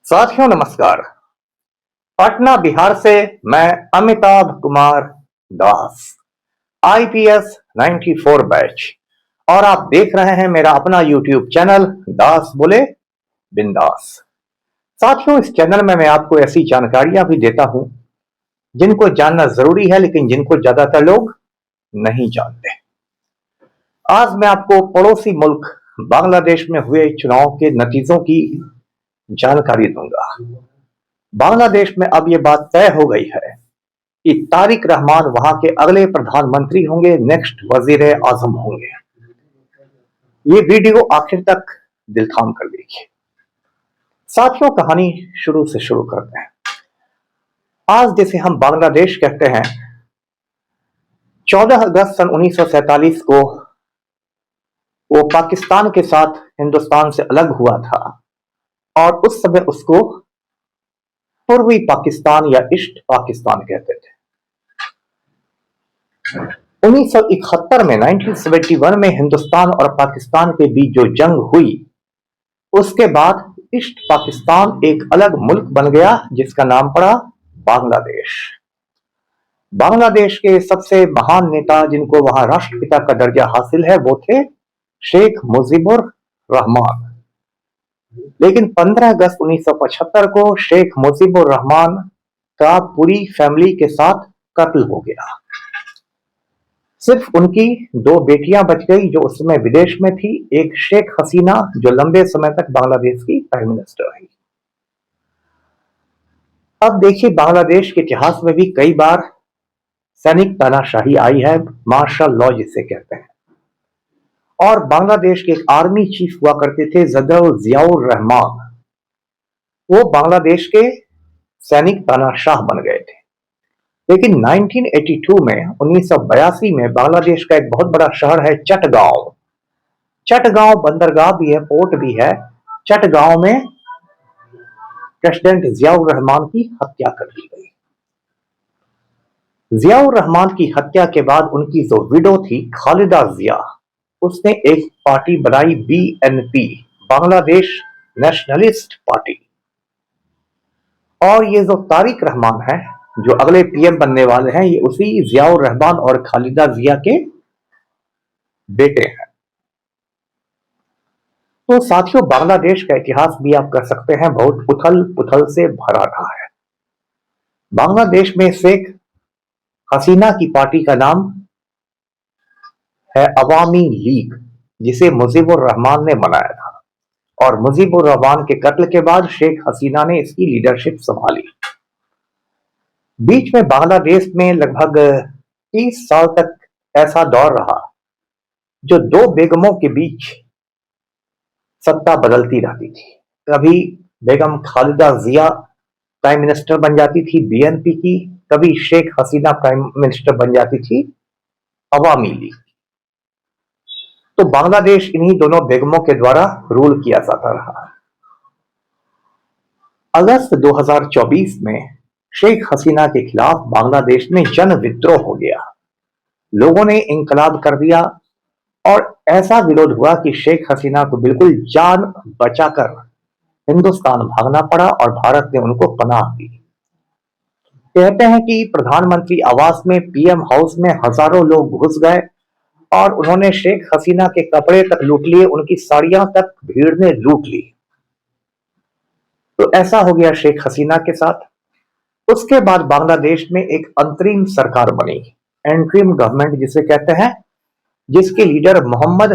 साथियों नमस्कार। पटना बिहार से मैं अमिताभ कुमार दास, आईपीएस 94 बैच, और आप देख रहे हैं मेरा अपना यूट्यूब चैनल दास बोले बिंदास। साथियों, इस चैनल में मैं आपको ऐसी जानकारियां भी देता हूं जिनको जानना जरूरी है, लेकिन जिनको ज्यादातर लोग नहीं जानते। आज मैं आपको पड़ोसी मुल्क बांग्लादेश में हुए चुनाव के नतीजों की जानकारी दूंगा। बांग्लादेश में अब यह बात तय हो गई है कि तारिक रहमान वहां के अगले प्रधानमंत्री होंगे, नेक्स्ट वजीर आजम होंगे। ये वीडियो आखिर तक दिल थाम कर देखिए। साथियों, कहानी शुरू से शुरू करते हैं। आज जिसे हम बांग्लादेश कहते हैं, 14 अगस्त सन 1947 को वो पाकिस्तान के साथ हिंदुस्तान से अलग हुआ था और उस समय उसको पूर्वी पाकिस्तान या ईस्ट पाकिस्तान कहते थे। 1971 में 1971 में हिंदुस्तान और पाकिस्तान के बीच जो जंग हुई, उसके बाद ईस्ट पाकिस्तान एक अलग मुल्क बन गया जिसका नाम पड़ा बांग्लादेश। बांग्लादेश के सबसे महान नेता जिनको वहां राष्ट्रपिता का दर्जा हासिल है वो थे शेख मुजीबुर रहमान। लेकिन 15 अगस्त 1975 को शेख मुजीबुर रहमान का पूरी फैमिली के साथ कत्ल हो गया। सिर्फ उनकी 2 बेटियां बच गई जो उस समय विदेश में थी, एक शेख हसीना जो लंबे समय तक बांग्लादेश की प्राइम मिनिस्टर रही। अब देखिए, बांग्लादेश के इतिहास में भी कई बार सैनिक तानाशाही आई है, मार्शल लॉ जिसे कहते हैं। और बांग्लादेश के एक आर्मी चीफ हुआ करते थे जनरल जियाउर रहमान, वो बांग्लादेश के सैनिक तानाशाह बन गए थे। लेकिन 1982 में 1982 में बांग्लादेश का एक बहुत बड़ा शहर है चटगांव। चटगांव बंदरगाह भी है, पोर्ट भी है। चटगांव में प्रेसिडेंट जियाउर रहमान की हत्या कर दी गई। जियाउर रहमान की हत्या के बाद उनकी जो विडो थी खालिदा जिया, उसने एक पार्टी बनाई बीएनपी, बांग्लादेश नेशनलिस्ट पार्टी। और ये जो तारिक रहमान है जो अगले पीएम बनने वाले हैं, ये उसी जियाउर रहमान और खालिदा जिया के बेटे हैं। तो साथियों, बांग्लादेश का इतिहास भी आप कह सकते हैं बहुत उथल पुथल से भरा रहा है। बांग्लादेश में शेख हसीना की पार्टी का नाम है अवामी लीग, जिसे मुजीबुर रहमान ने बनाया था। और मुजीबुर रहमान के कत्ल के बाद शेख हसीना ने इसकी लीडरशिप संभाली। बीच में बांग्लादेश में लगभग 30 साल तक ऐसा दौर रहा जो 2 बेगमों के बीच सत्ता बदलती रहती थी। कभी बेगम खालिदा जिया प्राइम मिनिस्टर बन जाती थी बीएनपी की, कभी शेख हसीना प्राइम मिनिस्टर बन जाती थी अवामी लीग। तो बांग्लादेश इन्हीं दोनों बेगमों के द्वारा रूल किया जाता रहा। अगस्त 2024 में शेख हसीना के खिलाफ बांग्लादेश में जन विद्रोह हो गया। लोगों ने इंकलाब कर दिया और ऐसा विरोध हुआ कि शेख हसीना को बिल्कुल जान बचाकर हिंदुस्तान भागना पड़ा और भारत ने उनको पनाह दी। कहते हैं कि प्रधानमंत्री आवास में, पीएम हाउस में हजारों लोग घुस गए और उन्होंने शेख हसीना के कपड़े तक लूट लिए, उनकी साड़ियां तक भीड़ ने लूट ली। तो ऐसा हो गया शेख हसीना के साथ। उसके बाद बांग्लादेश में एक अंतरिम सरकार बनी, एंट्रीम गवर्नमेंट जिसे कहते हैं, जिसके लीडर मोहम्मद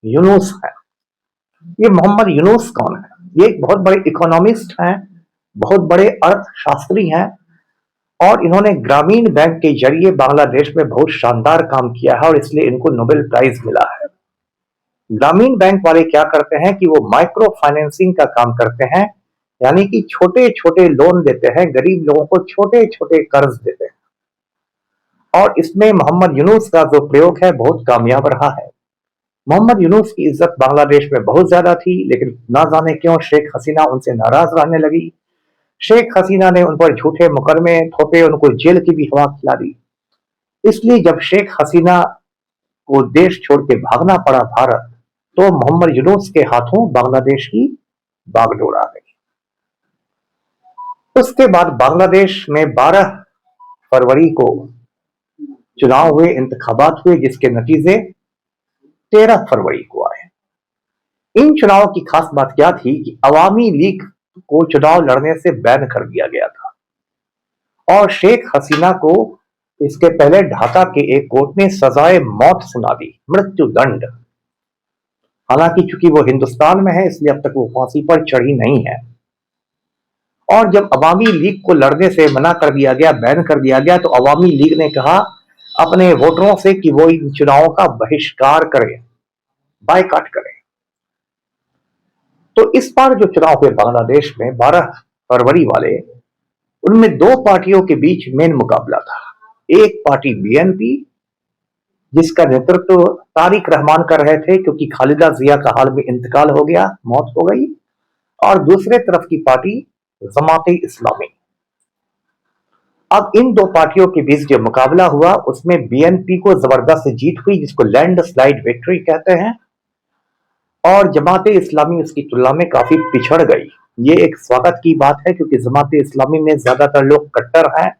यूनुस है। ये मोहम्मद यूनुस कौन है? ये एक बहुत बड़े इकोनॉमिस्ट हैं, बहुत बड़े अर्थशास्त्री हैं और इन्होंने ग्रामीण बैंक के जरिए बांग्लादेश में बहुत शानदार काम किया है और इसलिए इनको नोबेल प्राइज मिला है। ग्रामीण बैंक वाले क्या करते हैं कि वो माइक्रो फाइनेंसिंग का काम करते हैं, यानी कि छोटे छोटे लोन देते हैं, गरीब लोगों को छोटे छोटे कर्ज देते हैं। और इसमें मोहम्मद यूनुस का जो प्रयोग है बहुत कामयाब रहा है। मोहम्मद यूनुस की इज्जत बांग्लादेश में बहुत ज्यादा थी, लेकिन ना जाने क्यों शेख हसीना उनसे नाराज रहने लगी। शेख हसीना ने उन पर झूठे मुकदमे थोपे, उनको जेल की भी हवा खिला दी। इसलिए जब शेख हसीना को देश छोड़ के भागना पड़ा भारत, तो मोहम्मद यूनुस के हाथों बांग्लादेश की बागडोर आ गई। उसके बाद बांग्लादेश में 12 फरवरी को चुनाव हुए, इंतखाबात हुए, जिसके नतीजे 13 फरवरी को आए। इन चुनावों की खास बात क्या थी कि अवामी लीग को चुनाव लड़ने से बैन कर दिया गया था और शेख हसीना को इसके पहले ढाका के एक कोर्ट ने सजाए मौत सुना दी, मृत्यु दंड। हालांकि चूंकि वो हिंदुस्तान में है इसलिए अब तक वो फांसी पर चढ़ी नहीं है। और जब अवामी लीग को लड़ने से मना कर दिया गया, बैन कर दिया गया, तो अवामी लीग ने कहा अपने वोटरों से कि वो इन चुनावों का बहिष्कार करें, बायकॉट करें। तो इस बार जो चुनाव हुए बांग्लादेश में 12 फरवरी वाले, उनमें दो पार्टियों के बीच मेन मुकाबला था। एक पार्टी बीएनपी, जिसका नेतृत्व तारिक रहमान कर रहे थे क्योंकि खालिदा जिया का हाल में इंतकाल हो गया, मौत हो गई। और दूसरे तरफ की पार्टी जमाते इस्लामी। अब इन दो पार्टियों के बीच जो मुकाबला हुआ उसमें बीएनपी को जबरदस्त जीत हुई, जिसको लैंडस्लाइड विक्ट्री कहते हैं, और जमाते इस्लामी उसकी तुलना में काफी पिछड़ गई। ये एक स्वागत की बात है क्योंकि जमाते इस्लामी में ज्यादातर लोग कट्टर हैं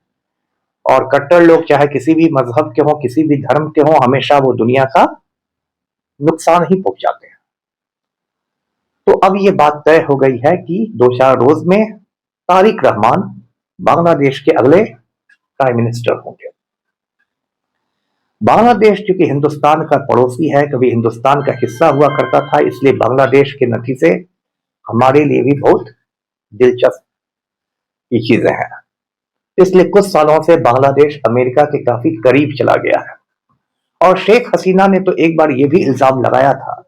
और कट्टर लोग चाहे किसी भी मजहब के हों, किसी भी धर्म के हों, हमेशा वो दुनिया का नुकसान ही पहुंचाते हैं। तो अब ये बात तय हो गई है कि 2-4 रोज में तारिक रहमान बांग्लादेश के अगले प्राइम मिनिस्टर होंगे। बांग्लादेश चूंकि हिंदुस्तान का पड़ोसी है, कभी हिंदुस्तान का हिस्सा हुआ करता था, इसलिए बांग्लादेश के नतीजे हमारे लिए भी बहुत दिलचस्प ये चीजें हैं। इसलिए कुछ सालों से बांग्लादेश अमेरिका के काफी करीब चला गया है। और शेख हसीना ने तो एक बार यह भी इल्जाम लगाया था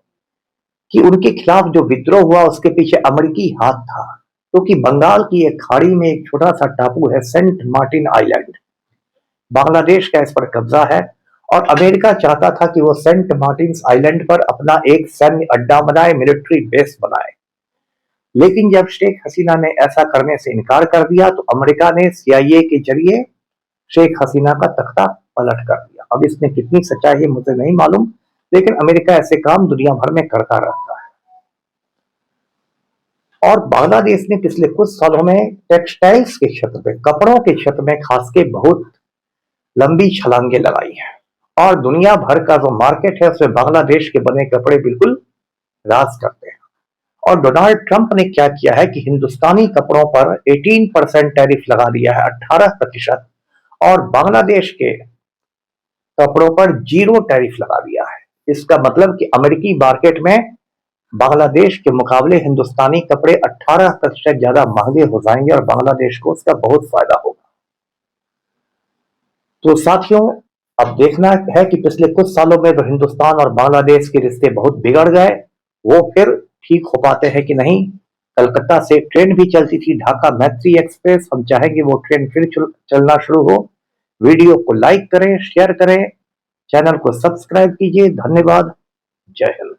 कि उनके खिलाफ जो विद्रोह हुआ उसके पीछे अमेरिकी हाथ था, क्योंकि बंगाल की एक खाड़ी में एक छोटा सा टापू है सेंट मार्टिन आइलैंड, बांग्लादेश का इस पर कब्जा है और अमेरिका चाहता था कि वो सेंट मार्टिन आइलैंड पर अपना एक सैन्य अड्डा बनाए, मिलिट्री बेस बनाए। लेकिन जब शेख हसीना ने ऐसा करने से इनकार कर दिया तो अमेरिका ने सीआईए के जरिए शेख हसीना का तख्ता पलट कर दिया। अब इसमें कितनी सच्चाई है मुझे नहीं मालूम, लेकिन अमेरिका ऐसे काम दुनिया भर में करता रहता है। और बांग्लादेश ने पिछले कुछ सालों में टेक्सटाइल्स के क्षेत्र में, कपड़ों के क्षेत्र में खास के बहुत लंबी छलांगे लगाई है और दुनिया भर का जो मार्केट है उसमें बांग्लादेश के बने कपड़े बिल्कुल राज करते हैं। और डोनाल्ड ट्रंप ने क्या किया है कि हिंदुस्तानी कपड़ों पर 18% टैरिफ लगा दिया है, 18%, और बांग्लादेश के कपड़ों पर 0 टैरिफ लगा दिया है। इसका मतलब कि अमेरिकी मार्केट में बांग्लादेश के मुकाबले हिंदुस्तानी कपड़े 18% ज्यादा महंगे हो जाएंगे और बांग्लादेश को उसका बहुत फायदा होगा। तो साथियों, अब देखना है कि पिछले कुछ सालों में जो हिंदुस्तान और बांग्लादेश के रिश्ते बहुत बिगड़ गए, वो फिर ठीक हो पाते हैं कि नहीं। कलकत्ता से ट्रेन भी चलती थी, ढाका मैत्री एक्सप्रेस, हम चाहेंगे वो ट्रेन फिर चलना शुरू हो। वीडियो को लाइक करें, शेयर करें, चैनल को सब्सक्राइब कीजिए। धन्यवाद। जय हिंद।